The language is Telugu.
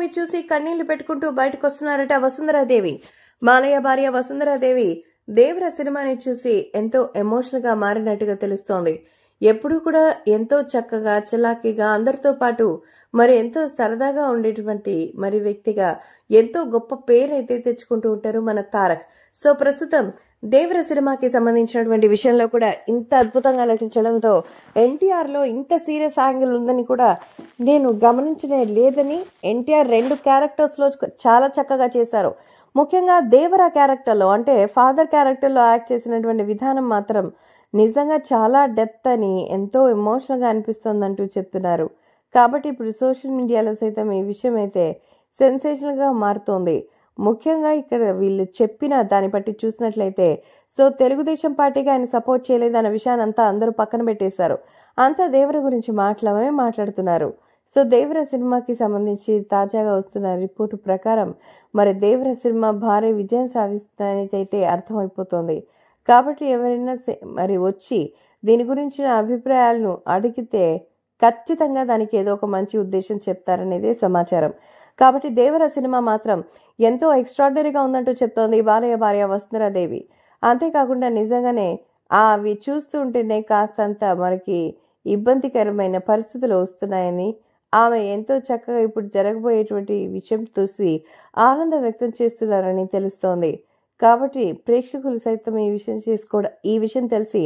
మూవీ చూసి కన్నీళ్లు పెట్టుకుంటూ బయటకు వస్తున్నారట వసుంధరాదేవి. బాలయ్య భార్య వసుంధరాదేవి దేవర సినిమాని చూసి ఎంతో ఎమోషనల్ గా మారినట్టుగా తెలుస్తోంది. ఎప్పుడూ కూడా ఎంతో చక్కగా చలాకీగా అందరితో పాటు మరి ఎంతో సరదాగా ఉండేటువంటి మరి వ్యక్తిగా ఎంతో గొప్ప పేరైతే తెచ్చుకుంటూ ఉంటారు మన తారక్. సో ప్రస్తుతం దేవర సినిమాకి సంబంధించినటువంటి విషయంలో కూడా ఇంత అద్భుతంగా నటించడంతో ఎన్టీఆర్ లో ఇంత సీరియస్ యాంగిల్ ఉందని కూడా నేను గమనించనే లేదని, ఎన్టీఆర్ 2 క్యారెక్టర్స్ లో చాలా చక్కగా చేశారు. ముఖ్యంగా దేవర క్యారెక్టర్ లో అంటే ఫాదర్ క్యారెక్టర్ లో యాక్ట్ చేసినటువంటి విధానం మాత్రం నిజంగా చాలా డెప్త్ అని ఎంతో ఎమోషనల్ గా అనిపిస్తోందంటూ చెప్తున్నారు. కాబట్టి ఇప్పుడు సోషల్ మీడియాలో సైతం ఈ విషయం అయితే సెన్సేషనల్ గా మారుతోంది. ముఖ్యంగా ఇక్కడ వీళ్ళు చెప్పిన దాన్ని బట్టి చూసినట్లయితే సో తెలుగుదేశం పార్టీకి ఆయన సపోర్ట్ చేయలేదన్న విషయాన్ని అంతా అందరూ పక్కన పెట్టేశారు. అంతా దేవర గురించి మాట్లాడుతున్నారు. సో దేవర సినిమాకి సంబంధించి తాజాగా వస్తున్న రిపోర్టు ప్రకారం మరి దేవర సినిమా భారీ విజయం సాధిస్తుందని అయితే అర్థమైపోతుంది. కాబట్టి ఎవరైనా మరి వచ్చి దీని గురించిన అభిప్రాయాలను అడిగితే ఖచ్చితంగా దానికి ఏదో ఒక మంచి ఉద్దేశం చెప్తారనేది సమాచారం. కాబట్టి దేవర సినిమా మాత్రం ఎంతో ఎక్స్ట్రాడినరీగా ఉందంటూ చెప్తోంది బాలయ్య భార్య వసుంధరాదేవి. అంతేకాకుండా నిజంగానే అవి చూస్తుంటేనే కాస్తంత మనకి ఇబ్బందికరమైన పరిస్థితులు వస్తున్నాయని, ఆమె ఎంతో చక్కగా ఇప్పుడు జరగబోయేటువంటి విషయం చూసి ఆనందం వ్యక్తం చేస్తున్నారని తెలుస్తోంది. కాబట్టి ప్రేక్షకులు సైతం ఈ విషయం తెలిసి